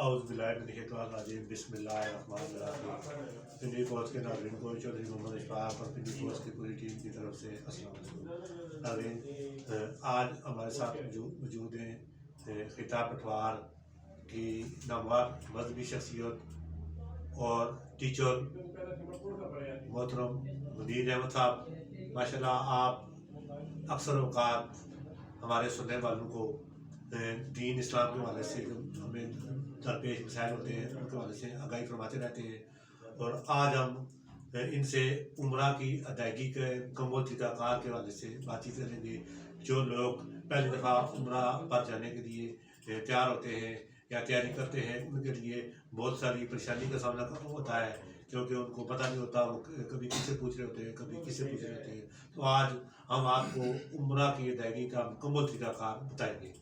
اعوذ باللہ من الشیطان الرجیم بسم اللہ الرحمن الرحیم۔ پنڈی پوسٹ کے ناظرین کو چودھری محمد اشفاق اور پنڈی پوسٹ کی پوری ٹیم کی طرف سے السلام علیکم۔ ناظرین، آج ہمارے ساتھ موجود ہیں خطاب پٹوار کی نامور مذہبی شخصیت اور ٹیچر محترم منیر احمد صاحب۔ ماشاءاللہ آپ اکثر اوقات ہمارے سننے والوں کو دین اسلام کے حوالے سے ہمیں درپیش مسائل ہوتے ہیں ان کے حوالے سے آگاہی فرماتے رہتے ہیں، اور آج ہم ان سے عمرہ کی ادائیگی کے مکمل طریقہ کار کے حوالے سے بات چیت کریں گے۔ جو لوگ پہلی دفعہ عمرہ پر جانے کے لیے تیار ہوتے ہیں یا تیاری کرتے ہیں، ان کے لیے بہت ساری پریشانی کا سامنا ہوتا ہے، کیونکہ ان کو پتہ نہیں ہوتا، وہ کبھی کس سے پوچھ رہے ہوتے ہیں، کبھی کس سے پوچھ رہے ہوتے ہیں۔ تو آج ہم آپ کو عمرہ کی ادائیگی کا مکمل طریقہ کار بتائیں گے۔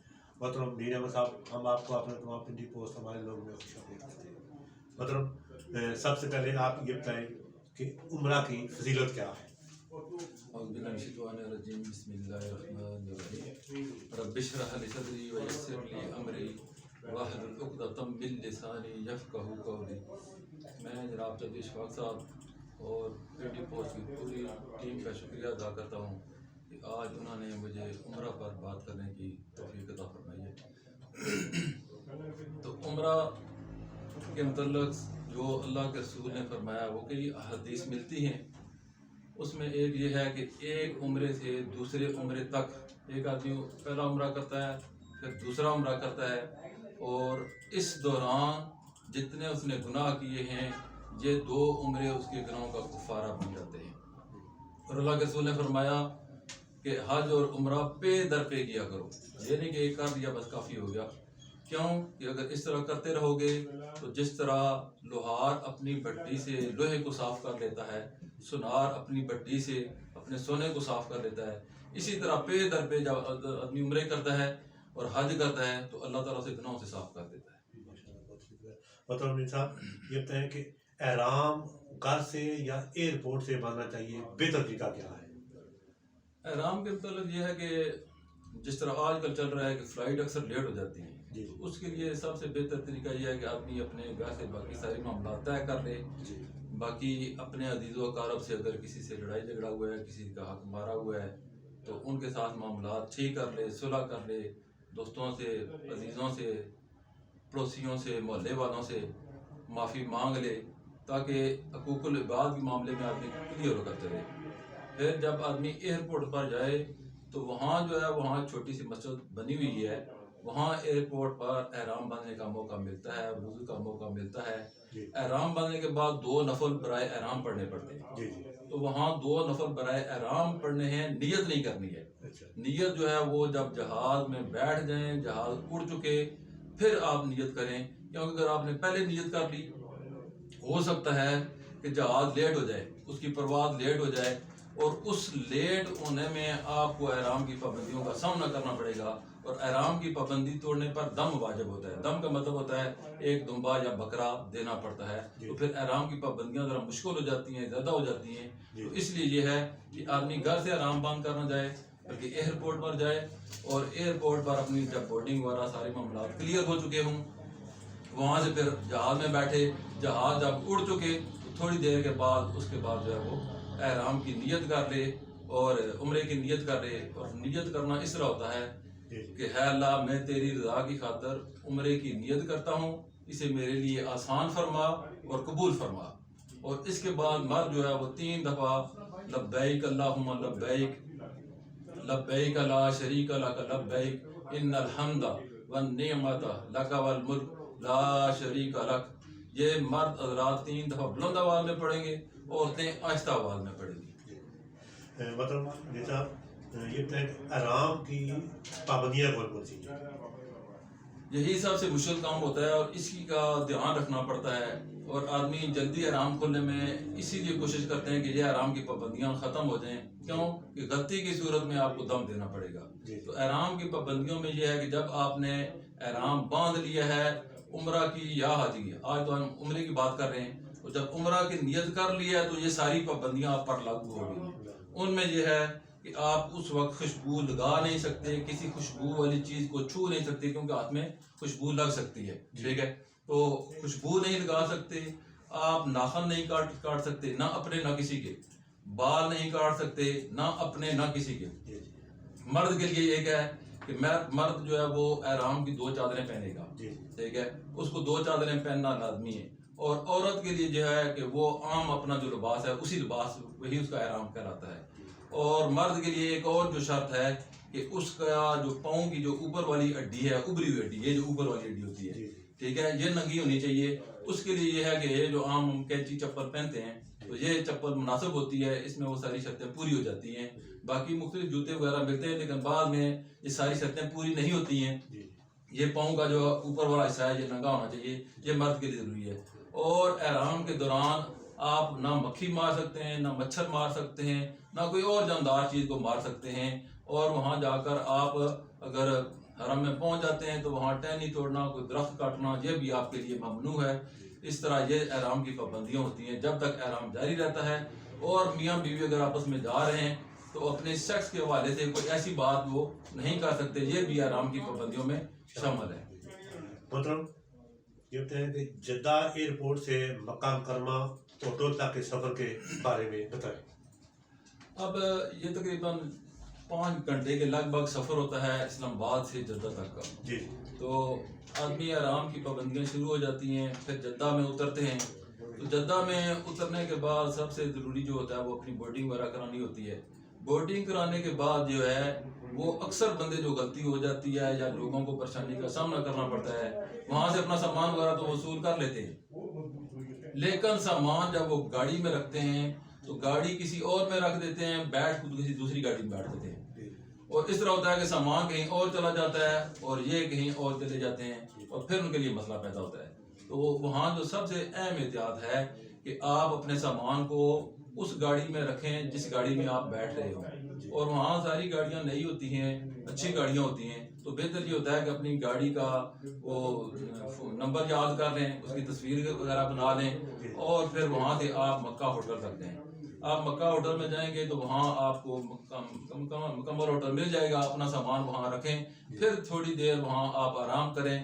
محترم منیر احمد صاحب، ہم آپ کو اپنے تمام پنڈی پوسٹ ہمارے لوگ میں خوش آمدید کرتے ہیں۔ محترم، سب سے پہلے آپ یہ بتائیں کہ عمرہ کی فضیلت کیا ہے؟ اعوذ باللہ من الشیطان الرجیم، بسم اللہ الرحمن الرحیم۔ رب اشرح لی صدری ویسر لی امری واحلل عقدۃ من لسانی یفقہوا قولی۔ میں جناب چودھری اشفاق صاحب اور پنڈی پوسٹ کی پوری ٹیم کا شکریہ ادا کرتا ہوں کہ آج انہوں نے مجھے عمرہ پر بات کرنے کی توفیق عطا فرمائی ہے۔ تو عمرہ کے متعلق جو اللہ کے رسول نے فرمایا وہ کئی احادیث ملتی ہیں۔ اس میں ایک یہ ہے کہ ایک عمرے سے دوسرے عمرے تک ایک آدمی پہلا عمرہ کرتا ہے، پھر دوسرا عمرہ کرتا ہے، اور اس دوران جتنے اس نے گناہ کیے ہیں یہ 2 عمرے اس کے گناہوں کا کفارہ بن جاتے ہیں۔ اور اللہ کے رسول نے فرمایا کہ حج اور عمرہ پے در پے کیا کرو، یہ نہیں کہ ایک کر دیا بس کافی ہو گیا۔ کیوں کہ اگر اس طرح کرتے رہو گے تو جس طرح لوہار اپنی بھٹی سے لوہے کو صاف کر لیتا ہے، سونار اپنی بھٹی سے اپنے سونے کو صاف کر لیتا ہے، اسی طرح پے در پے جب آدمی عمرے کرتا ہے اور حج کرتا ہے تو اللہ تعالیٰ سے گناہوں سے صاف کر دیتا ہے۔ محترم منیر صاحب، یہ بتائیں کہ احرام گھر سے یا ایئرپورٹ سے باندھنا چاہیے، بہتر طریقہ کیا ہے؟ احرام کے متعلق یہ ہے کہ جس طرح آج کل چل رہا ہے کہ فلائٹ اکثر لیٹ ہو جاتی ہیں، تو اس کے لیے سب سے بہتر طریقہ یہ ہے کہ آدمی اپنے گھر سے باقی ساری معاملات طے کر لے۔ باقی اپنے عزیز و اقارب سے اگر کسی سے لڑائی جھگڑا ہوا ہے، کسی کا حق مارا ہوا ہے تو ان کے ساتھ معاملات ٹھیک کر لے، صلح کر لے، دوستوں سے، عزیزوں سے، پڑوسیوں سے، محلے والوں سے معافی مانگ لے، تاکہ حقوق العباد کے معاملے میں آدمی کلیئر ہو کرتے رہے۔ پھر جب آدمی ایئرپورٹ پر جائے تو وہاں جو ہے وہاں چھوٹی سی مسجد بنی ہوئی ہے، وہاں ایئرپورٹ پر احرام باندھنے کا موقع ملتا ہے، وضو کا موقع ملتا ہے۔ احرام باندھنے کے بعد 2 نفل برائے احرام پڑھنے پڑتے ہیں، تو وہاں 2 نفل برائے احرام پڑھنے ہیں، نیت نہیں کرنی ہے۔ نیت جو ہے وہ جب جہاز میں بیٹھ جائیں، جہاز اڑ چکے، پھر آپ نیت کریں، کیونکہ اگر آپ نے پہلے نیت کر لی ہو سکتا ہے کہ جہاز لیٹ ہو جائے، اس کی پرواز لیٹ ہو جائے، اور اس لیٹ ہونے میں آپ کو احرام کی پابندیوں کا سامنا کرنا پڑے گا، اور احرام کی پابندی توڑنے پر دم واجب ہوتا ہے۔ دم کا مطلب ہوتا ہے ایک دمبا یا بکرا دینا پڑتا ہے، تو پھر احرام کی پابندیاں ذرا مشکل ہو جاتی ہیں، زیادہ ہو جاتی ہیں۔ تو اس لیے یہ ہے کہ آدمی گھر سے احرام باندھ کر نہ جائے بلکہ ایئرپورٹ پر جائے، اور ایئرپورٹ پر اپنی جب بورڈنگ وغیرہ سارے معاملات کلیئر ہو چکے ہوں، وہاں سے پھر جہاز میں بیٹھے، جہاز جب اڑ چکے تو تھوڑی دیر کے بعد اس کے بعد جو ہے وہ احرام کی نیت کر لے اور عمرے کی نیت کر لے۔ اور نیت کرنا اس طرح ہوتا ہے کہ ہے اللہ، میں تیری رضا کی خاطر عمرے کی نیت کرتا ہوں، اسے میرے لیے آسان فرما اور قبول فرما۔ اور اس کے بعد مرد جو ہے وہ 3 دفعہ لبیک اللہم لبیک، لبیک لا شریک لک لبیک، ان الحمد والنعمت لک والملک لا شریک لک، یہ مرد حضرات 3 دفعہ بلند آواز میں پڑھیں گے، عورتیں آہستہ آواز میں پڑھیں گی۔ مطلب منیر صاحب، یہ بتائیں کہ احرام کی پابندیاں کون کون سی ہیں؟ یہی سب سے مشکل کام ہوتا ہے، اور اس کی کا دھیان رکھنا پڑتا ہے، اور آدمی جلدی احرام کھولنے میں اسی لیے کوشش کرتے ہیں کہ یہ احرام کی پابندیاں ختم ہو جائیں، کیوں کہ غلطی کی صورت میں آپ کو دم دینا پڑے گا۔ تو احرام کی پابندیوں میں یہ ہے کہ جب آپ نے احرام باندھ لیا ہے عمرہ کی یا حج کی، آج تو ہم عمرے کی بات کر رہے ہیں، تو جب عمرہ کی نیت کر لی ہے تو یہ ساری پابندیاں آپ پر لاگو ہو گئی۔ ان میں یہ ہے کہ آپ اس وقت خوشبو لگا نہیں سکتے، کسی خوشبو والی چیز کو چھو نہیں سکتے، کیونکہ ہاتھ میں خوشبو لگ سکتی ہے، ٹھیک ہے۔ تو خوشبو نہیں لگا سکتے، آپ ناخن نہیں کاٹ سکتے، نہ اپنے نہ کسی کے، بال نہیں کاٹ سکتے، نہ اپنے نہ کسی کے۔ مرد کے لیے ایک ہے کہ مرد جو ہے وہ احرام کی 2 چادریں پہنے گا، ٹھیک ہے، اس کو 2 چادریں پہننا لازمی ہے۔ اور عورت کے لیے جو ہے کہ وہ عام اپنا جو لباس ہے اسی لباس وہی اس کا احرام کہلاتا ہے۔ اور مرد کے لیے ایک اور جو شرط ہے کہ اس کا جو پاؤں کی جو اوپر والی ہڈی ہے، ابری ہوئی ہڈی، یہ جو اوپر والی ہڈی ہوتی ہے، ٹھیک ہے، یہ ننگی ہونی چاہیے۔ اس کے لیے یہ ہے کہ یہ جو عام کینچی چپل پہنتے ہیں تو یہ چپل مناسب ہوتی ہے، اس میں وہ ساری شرطیں پوری ہو جاتی ہیں۔ باقی مختلف جوتے وغیرہ ملتے ہیں لیکن بعد میں یہ ساری شرطیں پوری نہیں ہوتی ہیں۔ یہ پاؤں کا جو اوپر والا حصہ ہے یہ ننگا ہونا چاہیے، یہ مرد کے لیے ضروری ہے۔ اور احرام کے دوران آپ نہ مکھی مار سکتے ہیں، نہ مچھر مار سکتے ہیں، نہ کوئی اور جاندار چیز کو مار سکتے ہیں۔ اور وہاں جا کر آپ اگر حرم میں پہنچ جاتے ہیں تو وہاں ٹہنی توڑنا، کوئی درخت کاٹنا، یہ بھی آپ کے لیے ممنوع ہے۔ اس طرح یہ احرام کی پابندیاں ہوتی ہیں جب تک احرام جاری رہتا ہے۔ اور میاں بیوی اگر آپس میں جا رہے ہیں تو اپنے سیکس کے حوالے سے کوئی ایسی بات وہ نہیں کر سکتے، یہ بھی احرام کی پابندیوں میں شامل ہے۔ محترم، یہ بتائیں کہ جدہ ایئرپورٹ سے مکہ مکرمہ ہوٹل تک کے سفر کے بارے میں بتائیں۔ اب یہ تقریباً 5 گھنٹے کے لگ بھگ سفر ہوتا ہے اسلام آباد سے جدہ تک کا۔ جی تو آدمی احرام کی پابندیاں شروع ہو جاتی ہیں، پھر جدہ میں اترتے ہیں۔ تو جدہ میں اترنے کے بعد سب سے ضروری جو ہوتا ہے وہ اپنی بورڈنگ وغیرہ کرانی ہوتی ہے۔ بورڈنگ کرانے کے بعد جو ہے وہ اکثر بندے جو غلطی ہو جاتی ہے یا لوگوں کو پریشانی کا سامنا کرنا پڑتا ہے، وہاں سے اپنا سامان وغیرہ تو وصول کر لیتے ہیں، لیکن سامان جب وہ گاڑی میں رکھتے ہیں تو گاڑی کسی اور میں رکھ دیتے ہیں، بیٹھ خود کسی دوسری گاڑی میں بیٹھ دیتے ہیں۔ اور اس طرح ہوتا ہے کہ سامان کہیں اور چلا جاتا ہے اور یہ کہیں اور چلے جاتے ہیں اور پھر ان کے لیے مسئلہ پیدا ہوتا ہے۔ تو وہاں جو سب سے اہم احتیاط ہے کہ آپ اپنے سامان کو اس گاڑی میں رکھیں جس گاڑی میں آپ بیٹھ رہے ہوں۔ اور وہاں ساری گاڑیاں نئی ہوتی ہیں، اچھی گاڑیاں ہوتی ہیں، تو بہتر یہ ہوتا ہے کہ اپنی گاڑی کا وہ نمبر یاد کر لیں، اس کی تصویر وغیرہ بنا لیں اور پھر وہاں سے آپ مکہ ہوٹل رکھ دیں۔ آپ مکہ ہوٹل میں جائیں گے تو وہاں آپ کو مکمل ہوٹل مل جائے گا، اپنا سامان وہاں رکھیں، پھر تھوڑی دیر وہاں آپ آرام کریں۔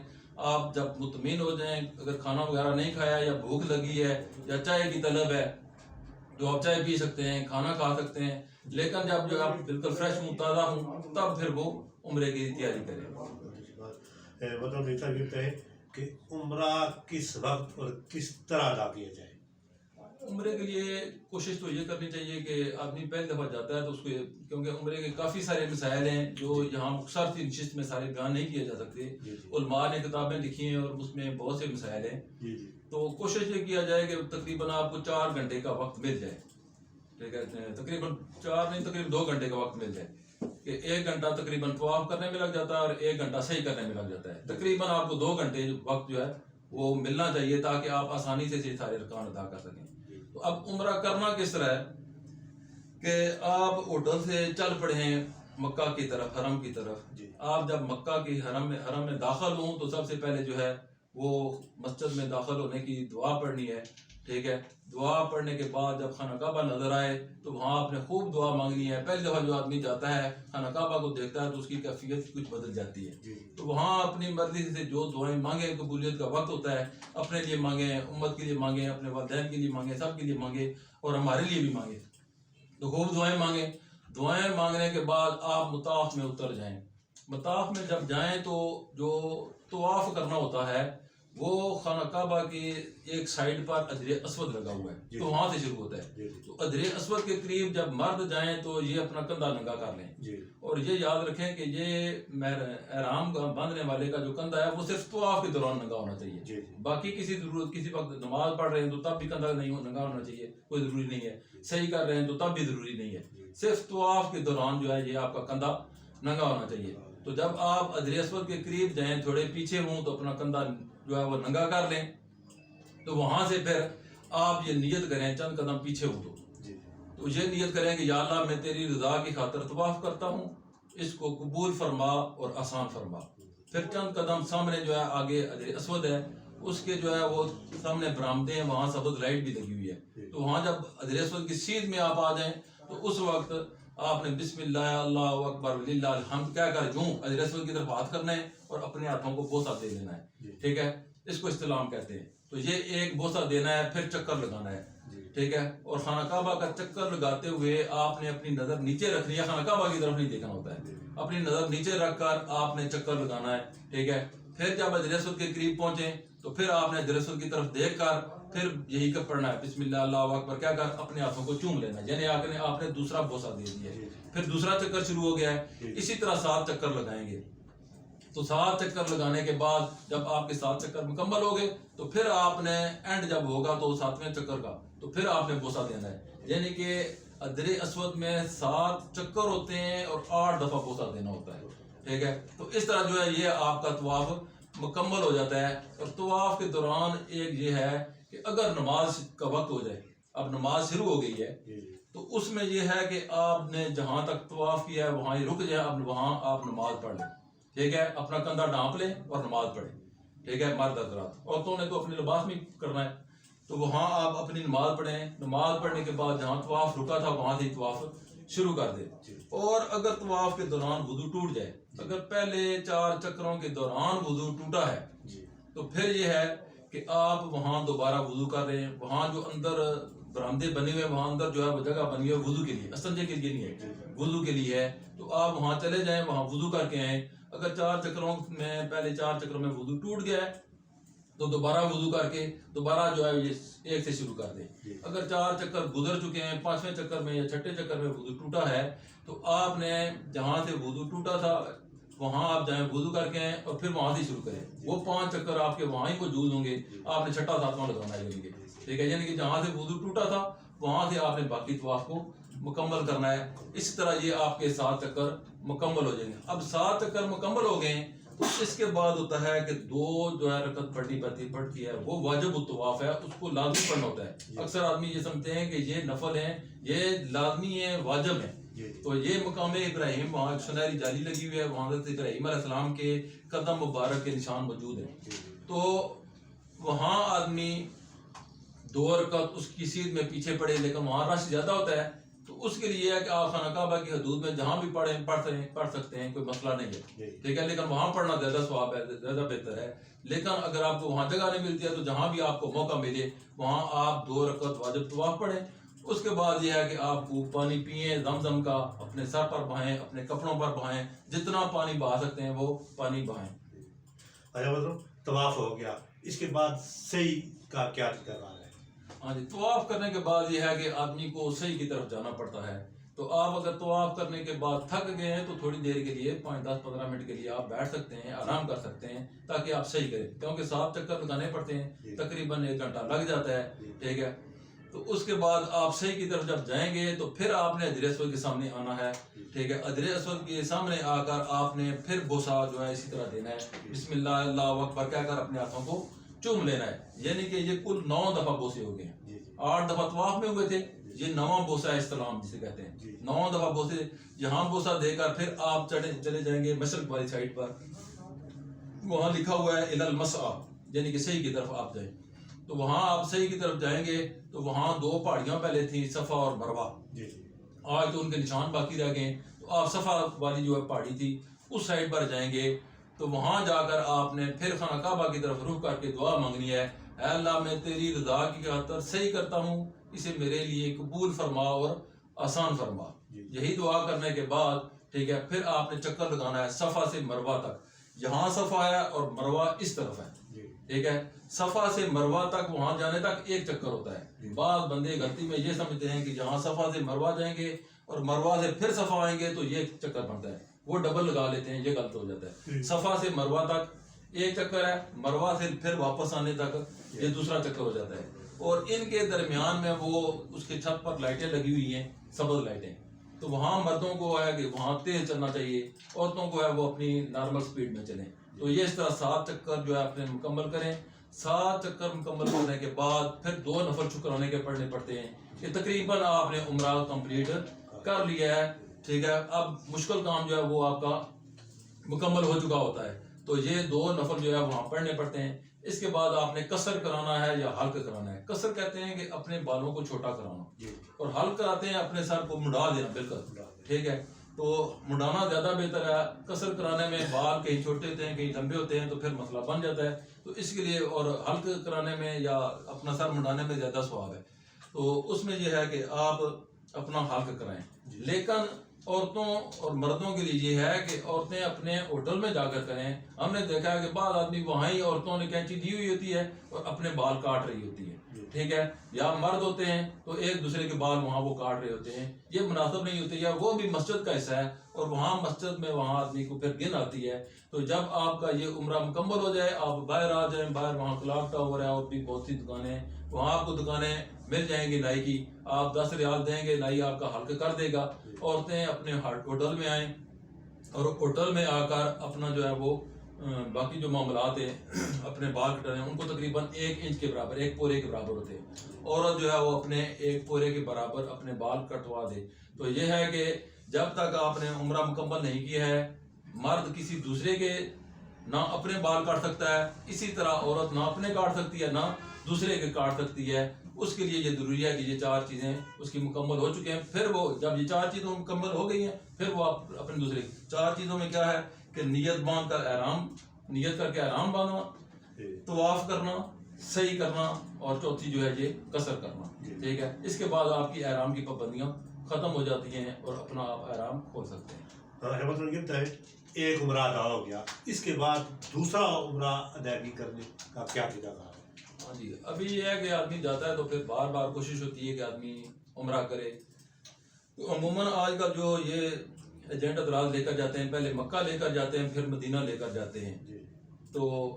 آپ جب مطمئن ہو جائیں، اگر کھانا وغیرہ نہیں کھایا یا بھوک لگی ہے یا چائے کی طلب ہے تو آپ چائے پی سکتے ہیں، کھانا کھا سکتے ہیں، لیکن جب جو آپ بالکل فریش ہوں، تازہ ہوں، تب پھر وہ عمرے کی تیاری کریں۔ مطلب نیتا یہ بتائیں کہ عمرہ کس وقت اور کس طرح ادا کیا جائے۔ عمرے کے لیے کوشش تو یہ کرنی چاہیے کہ آدمی پہلی دفعہ جاتا ہے تو اس کو، کیونکہ عمرے کے کافی سارے مسائل ہیں جو یہاں مختصر سی نشست میں سارے بیان نہیں کیے جا سکتے۔ علماء نے کتابیں لکھی ہیں اور اس میں بہت سے مسائل ہیں، تو کوشش یہ کیا جائے کہ تقریباً آپ کو 4 گھنٹے کا وقت مل جائے، ٹھیک ہے، تقریباً 4 نہیں تقریباً 2 گھنٹے کا وقت مل جائے کہ 1 گھنٹہ تقریباً طواف کرنے میں لگ جاتا ہے اور 1 گھنٹہ صحیح کرنے میں لگ جاتا ہے۔ تقریباً آپ کو 2 گھنٹے وقت جو ہے وہ ملنا چاہیے تاکہ آپ آسانی سے سارے ارکان ادا کر سکیں۔ تو اب عمرہ کرنا کس طرح ہے کہ آپ ہوٹل سے چل پڑے ہیں مکہ کی طرف، حرم کی طرف۔ آپ جب مکہ کی حرم میں داخل ہوں تو سب سے پہلے جو ہے وہ مسجد میں داخل ہونے کی دعا پڑھنی ہے، ٹھیک ہے۔ دعا پڑھنے کے بعد جب خانہ کعبہ نظر آئے تو وہاں آپ نے خوب دعا مانگنی ہے۔ پہلی دفعہ جو آدمی جاتا ہے خانہ کعبہ کو دیکھتا ہے تو اس کی کیفیت کچھ بدل جاتی ہے، تو وہاں اپنی مرضی سے جو دعائیں مانگیں، قبولیت کا وقت ہوتا ہے، اپنے لیے مانگیں، امت کے لیے مانگیں، اپنے والدین کے لیے مانگیں، سب کے لیے مانگیں اور ہمارے لیے بھی مانگیں، تو خوب دعائیں مانگیں۔ دعائیں مانگنے کے بعد آپ مطاف میں اتر جائیں۔ مطاف میں جب جائیں تو جو طواف کرنا ہوتا ہے وہ خانہ کعبہ کی ایک سائڈ پر حجر اسود لگا ہوا ہے، تو وہاں سے شروع ہوتا ہے۔ تو حجر اسود کے قریب جب مرد جائیں تو یہ اپنا کندھا ننگا کر لیں، اور یہ یاد رکھیں کہ یہ احرام باندھنے والے کا جو کندھا ہے وہ صرف طواف کے دوران ننگا ہونا چاہیے۔ باقی کسی وقت نماز پڑھ رہے ہیں تو تب بھی کندھا نہیں ننگا ہونا چاہیے، کوئی ضروری نہیں ہے۔ صحیح کر رہے ہیں تو تب بھی ضروری نہیں ہے، صرف طواف کے دوران جو ہے یہ آپ کا کندھا ننگا ہونا چاہیے۔ تو جب آپ حجر اسود کے قریب جائیں، تھوڑے پیچھے ہوں تو اپنا کندھا جو ہے وہ ننگا کر لیں، تو وہاں سے پھر آپ یہ نیت کریں، چند قدم پیچھے ہوں تو یہ نیت کریں کہ یا اللہ میں تیری رضا کی خاطر طواف کرتا ہوں، اس کو قبول فرما اور آسان فرما۔ پھر چند قدم سامنے جو ہے آگے حجر اسود ہے، اس کے جو ہے وہ سامنے برآمدیں ہیں، وہاں سبز لائٹ بھی لگی ہوئی ہے، تو وہاں جب حجر اسود کی سیدھ میں آپ آ جائیں تو اس وقت آپ نے بسم اللہ اللہ اکبر وللہ الحمد کہہ کر یوں حجر اسود کی طرف ہاتھ کرنا ہے اور اپنے ہاتھوں کو بوسہ دے لینا ہے، ٹھیک ہے۔ اس کو استلام کہتے ہیں. تو یہ ایک بوسہ دینا ہے، پھر چکر لگانا ہے، ٹھیک ہے. اور خانہ کعبہ کا چکر لگاتے ہوئے آپ نے اپنی نظر نیچے رکھنی ہے، خانہ کعبہ کی طرف نہیں دیکھنا ہوتا ہے، اپنی نظر نیچے رکھ کر آپ نے چکر لگانا ہے، ٹھیک ہے. پھر جب حجر اسود کے قریب پہنچیں تو پھر آپ نے حجر اسود کی طرف دیکھ کر پھر یہی کر پڑھنا ہے، بسم اللہ اللہ اکبر کیا کر اپنے ہاتھوں کو چوم لینا ہے، یعنی آپ نے دوسرا بوسہ دے دیا ہے. پھر دوسرا چکر شروع ہو گیا ہے، اسی طرح 7 چکر لگائیں گے. تو 7 چکر لگانے کے بعد جب آپ کے 7 چکر مکمل ہو گئے تو پھر آپ نے اینڈ جب ہوگا تو 7ویں چکر کا تو پھر آپ نے بوسہ دینا ہے. یعنی کہ حجر اسود میں 7 چکر ہوتے ہیں اور 8 دفعہ بوسہ دینا ہوتا ہے، ٹھیک ہے. تو اس طرح جو ہے یہ آپ کا طواف مکمل ہو جاتا ہے. اور طواف کے دوران ایک یہ ہے کہ اگر نماز کا وقت ہو جائے، اب نماز شروع ہو گئی ہے، تو اس میں یہ ہے کہ آپ نے جہاں تک طواف کیا ہے وہاں ہی رک جائے، اب وہاں آپ نماز پڑھ لیں، ٹھیک ہے. اپنا کندھا ڈھانپ لیں اور نماز پڑھیں، ٹھیک ہے. مرد حضرات، عورتوں نے تو اپنے لباس میں کرنا ہے، تو وہاں آپ اپنی نماز پڑھیں. نماز پڑھنے کے بعد جہاں طواف رکا تھا وہاں سے طواف شروع کر دیں. اور اگر طواف کے دوران وضو ٹوٹ جائے، اگر پہلے 4 چکروں کے دوران وضو ٹوٹا ہے تو پھر یہ ہے کہ آپ وہاں دوبارہ وضو کر رہے ہیں. وہاں جو اندر برآمدے بنے ہوئے وہاں اندر جو ہے وہ جگہ بنی ہے وضو کے لیے، استنجے کے لیے نہیں ہے، وضو کے لیے ہے. تو آپ وہاں چلے جائیں، وہاں وضو کر کے آئیں. اگر 4 چکروں میں پہلے 4 چکروں میں وضو ٹوٹ گیا ہے تو دوبارہ وضو کر کے دوبارہ جو ہے یہ ایک سے شروع کر دیں. اگر 4 چکر گزر چکے ہیں، 5ویں چکر میں یا 6ٹھے چکر میں وضو ٹوٹا ہے تو آپ نے جہاں سے وضو ٹوٹا تھا وہاں آپ جائیں وضو کر کے آئیں اور پھر وہاں سے شروع کریں. وہ 5 چکر آپ کے وہاں ہی موجود ہوں گے، آپ نے 6واں 7واں لگانا ہے، ٹھیک ہے. یعنی کہ جہاں سے وضو ٹوٹا تھا وہاں سے آپ نے باقی طواف کو مکمل کرنا ہے. اسی طرح یہ آپ کے 7 چکر مکمل ہو جائیں گے. اب 7 چکر مکمل ہو گئے تو اس کے بعد ہوتا ہے کہ 2 جو ہے رکعت پڑھتی ہے وہ واجب الطواف ہے، اس کو لازمی پڑھنا ہوتا ہے. اکثر آدمی یہ سمجھتے ہیں کہ یہ نفل ہیں، یہ لازمی ہے، واجب ہے. تو یہ مقام ابراہیم، وہاں ایک سنہری جالی لگی ہوئی ہے، وہاں حضرت ابراہیم علیہ السلام کے قدم مبارک کے نشان موجود ہیں. تو وہاں آدمی 2 رکعت اس کی سیدھ میں پیچھے پڑے، لیکن وہاں رش زیادہ ہوتا ہے تو اس کے لیے ہے کہ آپ خانہ کعبہ کی حدود میں جہاں بھی پڑھ سکتے ہیں، کوئی مسئلہ نہیں ہے، ٹھیک ہے. لیکن وہاں پڑھنا زیادہ ثواب ہے، زیادہ بہتر ہے. لیکن اگر آپ کو وہاں جگہ نہیں ملتی ہے تو جہاں بھی آپ کو موقع ملے وہاں آپ 2 رکعت واجب طواف پڑھیں. اس کے بعد یہ ہے کہ آپ کو پانی پئیں، زمزم کا، اپنے سر پر بہائیں، اپنے کپڑوں پر بہائیں، جتنا پانی بہا سکتے ہیں وہ پانی بہائیں. طواف ہو گیا، اس کے بعد سعی کا کیا کرنا ہے؟ ہاں جی، طواف کرنے کے بعد یہ ہے کہ آدمی کو سعی کی طرف جانا پڑتا ہے. تو آپ اگر طواف کرنے کے بعد تھک گئے ہیں تو تھوڑی دیر کے لیے 5-10-15 منٹ کے لیے آپ بیٹھ سکتے ہیں، آرام کر سکتے ہیں تاکہ آپ صحیح کریں، کیونکہ 7 چکر لگانے پڑتے ہیں، تقریباً 1 گھنٹہ لگ جاتا ہے، ٹھیک ہے. تو اس کے بعد آپ صحیح کی طرف جب جائیں گے تو پھر آپ نے حجر اسود کے سامنے آنا ہے، ٹھیک ہے. حجر اسود کے سامنے آ کر آپ نے پھر بوسہ جو ہے اسی طرح دینا ہے، بسم اللہ اللہ اکبر کہہ کر اپنے ہاتھوں کو چوم لینا ہے. یعنی کہ یہ کل 9 دفعہ بوسے ہو گئے ہیں، 8 دفعہ طواف میں ہوئے تھے، یہ 9واں بوسہ ہے استلام جسے کہتے ہیں. 9 دفعہ بوسے یہاں بوسہ دے کر پھر آپ چلے جائیں گے مشرق والی سائڈ پر، وہاں لکھا ہوا ہے الی المسعی، یعنی کہ صحیح کی طرف آپ جائیں. تو وہاں آپ صحیح کی طرف جائیں گے تو وہاں 2 پہاڑیاں پہلے تھیں، صفا اور مروہ. آج تو ان کے نشان باقی رہ گئے. تو آپ صفا والی جو ہے پہاڑی تھی اس سائڈ پر جائیں گے تو وہاں جا کر آپ نے پھر خانہ کعبہ کی طرف رخ کر کے دعا مانگنی ہے، اے اللہ میں تیری رضا کی خاطر صحیح کرتا ہوں، اسے میرے لیے قبول فرما اور آسان فرما. یہی دعا کرنے کے بعد ٹھیک ہے پھر آپ نے چکر لگانا ہے صفا سے مروہ تک. یہاں صفا ہے اور مروہ اس طرف ہے، ٹھیک ہے. صفا سے مروہ تک وہاں جانے تک 1 چکر ہوتا ہے. بعض بندے غلطی میں یہ سمجھتے ہیں کہ جہاں صفا سے مروہ جائیں گے اور مروہ سے پھر صفا آئیں گے تو یہ چکر بنتا ہے، وہ ڈبل لگا لیتے ہیں، یہ غلط ہو جاتا ہے. صفا سے مروہ تک 1 چکر ہے، مروہ سے پھر واپس آنے تک یہ دوسرا چکر ہو جاتا ہے. اور ان کے درمیان میں وہ اس کے چھت پر لائٹیں لگی ہوئی ہیں، سبز لائٹیں. تو وہاں مردوں کو ہے کہ وہاں تیز چلنا چاہیے، عورتوں کو ہے وہ اپنی نارمل سپیڈ میں چلیں. تو یہ اس طرح 7 چکر جو ہے اپنے مکمل کریں. 7 چکر مکمل کرنے کے بعد پھر 2 نفل شکرانے کے پڑھنے پڑتے ہیں کہ تقریباً آپ نے عمرہ کمپلیٹ کر لیا ہے، ٹھیک ہے. اب مشکل کام جو ہے وہ آپ کا مکمل ہو چکا ہوتا ہے. تو یہ 2 نفل جو ہے وہاں پڑھنے پڑتے ہیں. اس کے بعد آپ نے قصر کرانا ہے یا حلق کرانا ہے. قصر کہتے ہیں کہ اپنے بالوں کو چھوٹا کرانا، اور حلق کراتے ہیں اپنے سر کو مڈا دینا بالکل، ٹھیک ہے. تو مڈانا زیادہ بہتر ہے. قصر کرانے میں بال کہیں چھوٹے ہوتے ہیں کہیں لمبے ہوتے ہیں تو پھر مسئلہ بن جاتا ہے. تو اس کے لیے اور حلق کرانے میں یا اپنا سر منڈانے میں زیادہ ثواب ہے، تو اس میں یہ ہے کہ آپ اپنا حلق کرائیں۔ لیکن عورتوں اور مردوں کے لیے یہ ہے کہ عورتیں اپنے ہوٹل میں جا کر کریں۔ ہم نے دیکھا ہے کہ بعض آدمی وہاں ہی عورتوں نے کینچی دی ہوئی ہوتی ہے اور اپنے بال کاٹ رہی ہوتی ہے، ٹھیک ہے، یا مرد ہوتے ہیں تو ایک دوسرے کے بال وہاں وہ کاٹ رہے ہوتے ہیں، یہ مناسب نہیں ہوتے، یا وہ بھی مسجد کا حصہ ہے اور وہاں مسجد میں وہاں آدمی کو پھر گن آتی ہے۔ تو جب آپ کا یہ عمرہ مکمل ہو جائے، آپ باہر آ جائیں، باہر وہاں کلاک ٹاور ہے اور بھی بہت سی دکانیں ہیں، وہاں آپ کو دکانیں مل جائیں گی نائی کی، آپ 10 ریال دیں گے، نائی آپ کا حلق کر دے گا۔ عورتیں اپنے ہوٹل میں آئیں اور ہوٹل میں آ کر اپنا جو ہے وہ باقی جو معاملات ہیں اپنے بال کٹانے، ان کو تقریباً 1 انچ کے برابر، 1 پورے کے برابر ہوتے ہیں، عورت جو ہے وہ اپنے 1 پورے کے برابر اپنے بال کٹوا دے۔ تو یہ ہے کہ جب تک آپ نے عمرہ مکمل نہیں کیا ہے، مرد کسی دوسرے کے نہ اپنے بال کاٹ سکتا ہے، اسی طرح عورت نہ اپنے کاٹ سکتی ہے نہ دوسرے کے کاٹ سکتی ہے۔ اس کے لیے یہ ضروری ہے کہ یہ 4 چیزیں اس کی مکمل ہو چکے ہیں، پھر وہ جب یہ 4 چیزیں مکمل ہو گئی ہیں پھر وہ آپ اپنے دوسرے 4 چیزوں میں کیا ہے کہ نیت باندھ کر احرام، نیت کر کے احرام باندھنا، طواف کرنا، سعی کرنا، اور چوتھی جو ہے یہ قصر کرنا، ٹھیک ہے۔ اس کے بعد آپ کی احرام کی پابندیاں ختم ہو جاتی ہیں اور اپنا آپ احرام کھول سکتے ہیں۔ ہاں، مطلب یہ بتائیں، ایک عمرہ ادا ہو گیا، اس کے بعد دوسرا عمرہ ادائیگی کرنے کا کیا طریقہ کار ہے؟ ہاں جی، ابھی یہ ہے کہ آدمی جاتا ہے تو پھر بار بار کوشش ہوتی ہے کہ آدمی عمرہ کرے۔ تو عموماً آج کل جو یہ ایجنٹ ادراج لے کر جاتے ہیں، پہلے مکہ لے کر جاتے ہیں، پھر مدینہ لے کر جاتے ہیں۔ تو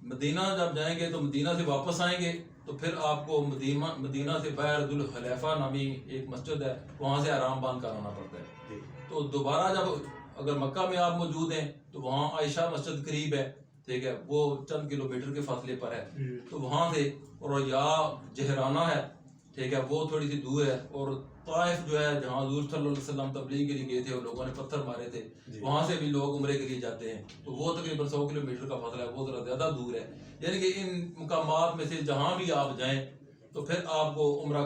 مدینہ جب جائیں گے تو مدینہ سے واپس آئیں گے تو پھر آپ کو مدینہ سے باہر ذوالحلیفہ نامی ایک مسجد ہے، وہاں سے احرام باندھ کر آنا پڑتا ہے۔ تو دوبارہ جب اگر مکہ میں آپ موجود ہیں تو وہاں عائشہ مسجد قریب ہے، ٹھیک ہے، وہ چند کلومیٹر کے فاصلے پر ہے، تو وہاں سے، اور یا جہرانہ ہے، ٹھیک ہے، وہ تھوڑی سی دور ہے، اور طائف جو ہے جہاں حضور صلی اللہ علیہ وسلم تبلیغ کے لیے گئے تھے اور لوگوں نے پتھر مارے تھے، وہاں سے بھی لوگ عمرے کے لیے جاتے ہیں، تو وہ تقریباً 100 کلومیٹر کا فاصلہ ہے، وہ ذرا زیادہ دور ہے۔ یعنی کہ ان مقامات میں سے جہاں بھی آپ جائیں تو پھر آپ کو عمرہ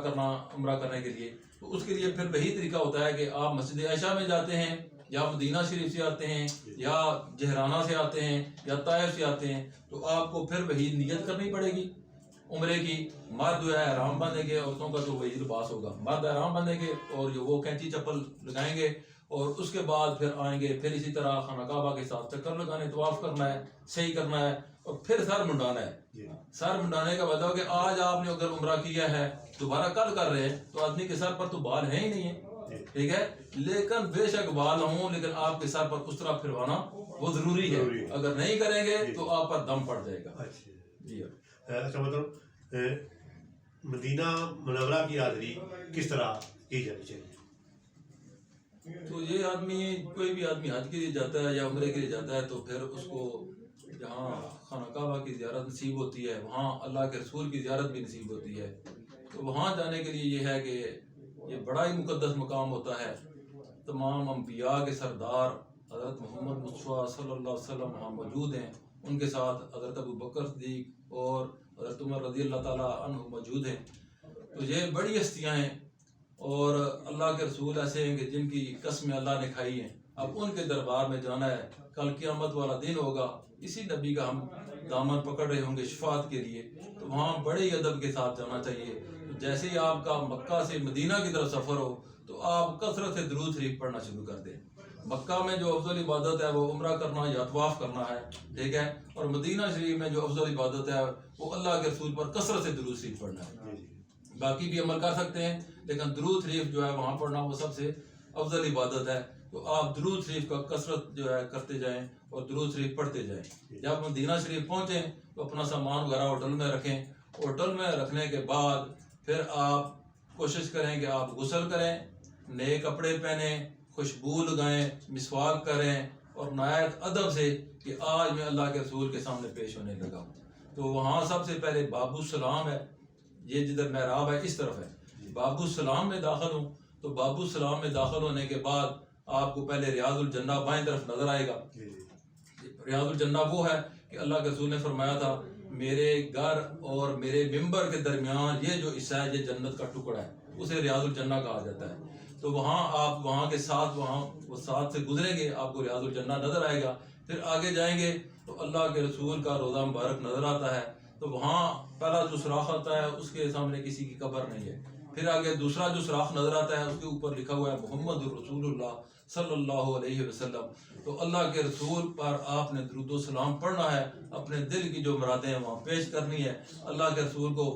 کرنے کے لیے، تو اس کے لیے پھر وہی طریقہ ہوتا ہے کہ آپ مسجد عائشہ میں جاتے ہیں، یا مدینہ شریف سے آتے ہیں، یا جہرانہ سے آتے ہیں، یا طائف سے آتے ہیں، تو آپ کو پھر وہی نیت کرنی پڑے گی عمرے کی۔ مرد جو ہے احرام باندھیں گے، عورتوں کا تو وہی لباس ہوگا، مرد احرام باندھیں گے اور جو وہ کینچی چپل لگائیں گے، اور اس کے بعد پھر آئیں گے، پھر اسی طرح خانہ کعبہ کے ساتھ چکر لگانے، طواف کرنا ہے، صحیح کرنا ہے، اور پھر سر منڈانا ہے۔ سر منڈانے کا مطلب کہ آج آپ نے اگر عمرہ کیا ہے، دوبارہ کل کر رہے ہیں، تو آدمی کے سر پر تو بال ہیں ہی نہیں ہے، ٹھیک ہے، لیکن بے شک بال ہوں، لیکن آپ کے سر پر اس طرح پھروانا وہ ضروری ہے، اگر نہیں کریں گے تو آپ پر دم پڑ جائے گا۔ جی اچھا، مطلب مدینہ منورہ کی حاضری کس طرح کی جانی چاہیے؟ تو یہ آدمی، کوئی بھی آدمی حج کے لیے جاتا ہے یا عمرے کے لیے جاتا ہے تو پھر اس کو جہاں خانہ کعبہ کی زیارت نصیب ہوتی ہے، وہاں اللہ کے رسول کی زیارت بھی نصیب ہوتی ہے، تو وہاں جانے کے لیے یہ ہے کہ یہ بڑا ہی مقدس مقام ہوتا ہے۔ تمام انبیاء کے سردار حضرت محمد مصطفیٰ صلی اللہ علیہ وسلم وہاں موجود ہیں، ان کے ساتھ حضرت ابو بکر صدیق اور حضرت عمر رضی اللہ تعالیٰ عنہ موجود ہیں، تو یہ بڑی ہستیاں ہیں، اور اللہ کے رسول ایسے ہیں کہ جن کی قسمیں اللہ نے کھائی ہیں۔ اب ان کے دربار میں جانا ہے، کل قیامت والا دن ہوگا، اسی نبی کا ہم دامن پکڑ رہے ہوں گے شفاعت کے لیے، تو وہاں بڑے ادب کے ساتھ جانا چاہیے۔ تو جیسے ہی آپ کا مکہ سے مدینہ کی طرف سفر ہو تو آپ کثرت سے درود شریف پڑھنا شروع کر دیں۔ مکہ میں جو افضل عبادت ہے وہ عمرہ کرنا یا طواف کرنا ہے، ٹھیک ہے، اور مدینہ شریف میں جو افضل عبادت ہے وہ اللہ کے رسول پر کثرت سے درود شریف پڑھنا ہے۔ باقی بھی عمل کر سکتے ہیں، لیکن درود شریف جو ہے وہاں پڑھنا وہ سب سے افضل عبادت ہے، تو آپ درود شریف کا کثرت جو ہے کرتے جائیں اور درود شریف پڑھتے جائیں۔ جب مدینہ شریف پہنچیں تو اپنا سامان وغیرہ ہوٹل میں رکھیں، ہوٹل میں رکھنے کے بعد پھر آپ کوشش کریں کہ آپ غسل کریں، نئے کپڑے پہنیں، خوشبو لگائیں، مسواک کریں، اور نہایت ادب سے کہ آج میں اللہ کے رسول کے سامنے پیش ہونے لگا ہوں۔ تو وہاں سب سے پہلے باب السلام ہے، یہ جدھر محراب ہے اس طرف ہے، باب السلام میں داخل ہوں، تو باب السلام میں داخل ہونے کے بعد آپ کو پہلے ریاض الجنہ بائیں طرف نظر آئے گا۔ ریاض الجنہ وہ ہے کہ اللہ کے رسول نے فرمایا تھا میرے گھر اور میرے ممبر کے درمیان یہ جو حصہ ہے یہ جنت کا ٹکڑا ہے، اسے ریاض الجنہ کہا جاتا ہے۔ تو وہاں آپ وہاں کے ساتھ، وہاں وہ ساتھ سے گزریں گے، آپ کو ریاض الجنہ نظر آئے گا۔ پھر آگے جائیں گے تو اللہ کے رسول کا روضہ مبارک نظر آتا ہے، تو وہاں پہلا جو سوراخ آتا ہے اس کے سامنے کسی کی قبر نہیں ہے. پھر آگے دوسرا جو سوراخ نظر آتا ہے اس کے اوپر لکھا ہوا ہے محمد الرسول اللہ صلی اللہ علیہ وسلم. تو اللہ کے رسول پر آپ نے درود و سلام پڑھنا ہے، اپنے دل کی جو مرادیں ہیں وہاں پیش کرنی ہے، اللہ کے رسول کو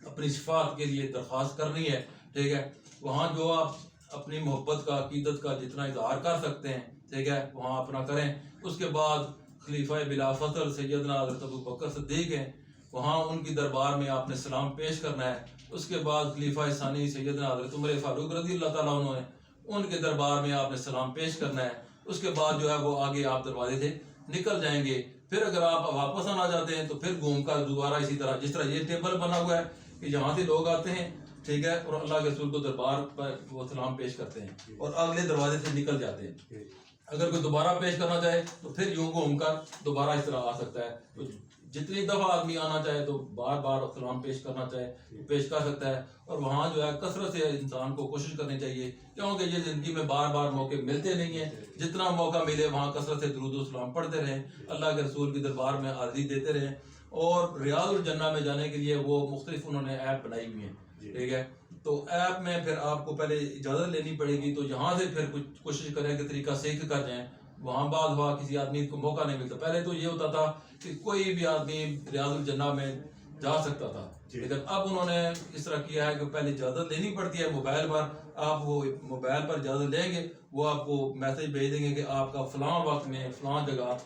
اپنی شفاعت کے لیے درخواست کرنی ہے. ٹھیک ہے، وہاں جو آپ اپنی محبت کا عقیدت کا جتنا اظہار کر سکتے ہیں، ٹھیک ہے، وہاں اپنا کریں. اس کے بعد خلیفہ بلا فصل سیدنا حضرت ابو بکر صدیق ہیں، وہاں ان کی دربار میں آپ نے سلام پیش کرنا ہے. اس کے بعد خلیفہ ثانی سیدنا حضرت عمر فاروق رضی اللہ تعالیٰ عنہ ہیں، ان کے دربار میں آپ نے سلام پیش کرنا ہے. اس کے بعد جو ہے وہ آگے آپ دروازے سے نکل جائیں گے. پھر اگر آپ واپس آنا چاہتے ہیں تو پھر گھوم کر دوبارہ اسی طرح جس طرح یہ ٹیبل بنا ہوا ہے کہ یہاں سے لوگ آتے ہیں، ٹھیک ہے، اور اللہ کے رسول کو دربار پر وہ سلام پیش کرتے ہیں اور اگلے دروازے سے نکل جاتے ہیں. اگر کوئی دوبارہ پیش کرنا چاہے تو پھر یوں گھوم کر دوبارہ اس طرح آ سکتا ہے. تو جتنی دفعہ آدمی آنا چاہے تو بار بار سلام پیش کرنا چاہے پیش کر سکتا ہے. اور وہاں جو ہے کثرت سے انسان کو کوشش کرنی چاہیے، کیونکہ یہ زندگی میں بار بار موقع ملتے نہیں ہیں. جتنا موقع ملے وہاں کثرت سے درود و سلام پڑھتے رہیں، اللہ کے رسول کی دربار میں حاضری دیتے رہیں. اور ریاض الجنہ میں جانے کے لیے وہ مختلف انہوں نے ایپ بنائی ہوئی ہیں. ٹھیک ہے، تو ایپ میں پھر آپ کو پہلے اجازت لینی پڑے گی، تو یہاں سے پھر کچھ کوشش کریں کہ طریقہ سیکھ کر جائیں. وہاں بعد وہاں کسی آدمی کو موقع نہیں ملتا. پہلے تو یہ ہوتا تھا کہ کوئی بھی آدمی ریاض الجنہ میں جا سکتا تھا، لیکن اب انہوں نے اس طرح کیا ہے کہ پہلے اجازت لینی پڑتی ہے موبائل پر. آپ وہ موبائل پر اجازت لیں گے، وہ آپ کو میسج بھیج دیں گے کہ آپ کا فلاں وقت میں فلاں جگہ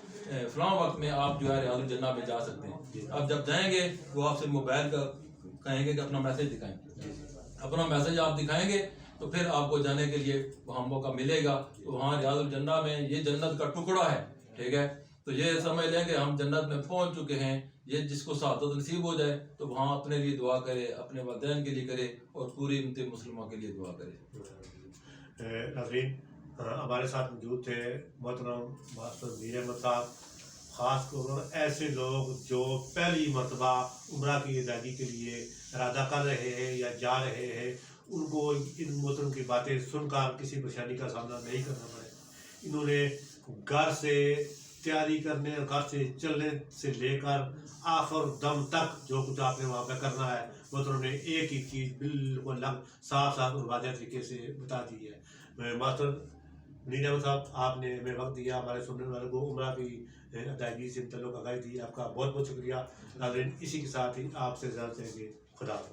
فلاں وقت میں آپ جو ہے ریاض الجنہ میں جا سکتے ہیں. آپ جب جائیں گے وہ آپ سے موبائل کا کہیں گے کہ اپنا میسج دکھائیں. اپنا میسج آپ دکھائیں گے تو پھر آپ کو جانے کے لیے وہاں موقع ملے گا. تو وہاں ریاض الجنہ میں یہ جنت کا ٹکڑا ہے. ٹھیک ہے، تو یہ سمجھ لیں کہ ہم جنت میں پہنچ چکے ہیں. یہ جس کو سعادت نصیب ہو جائے تو وہاں اپنے لیے دعا کرے، اپنے والدین کے لیے کرے اور پوری امت مسلمہ کے لیے دعا کرے. ناظرین، ہمارے ساتھ موجود تھے محترم ماسٹر میر احمد صاحب، خاص طور ایسے لوگ جو پہلی مرتبہ عمرہ کی ادائیگی کے لیے ارادہ کر رہے ہیں یا جا رہے ہیں. ان کو ان محترم کی باتیں سن کر کسی پریشانی کا سامنا نہیں کرنا پڑے. انہوں نے گھر سے تیاری کرنے اور گھر سے چلنے سے لے کر آخر دم تک جو کچھ آپ نے وہاں پہ کرنا ہے، محترم نے ایک ہی چیز بالکل صاف صاف اور واضح طریقے سے بتا دی ہے. ماسٹر میر احمد صاحب، آپ نے ہمیں وقت دیا، ہمارے سننے والوں کو عمرہ کی ادائیگی سے متعلق آگاہی دی. آپ کا بہت بہت شکریہ. ناظرین، اسی کے ساتھ ہی آپ سے اجازت چاہیں گے. خدا حافظ.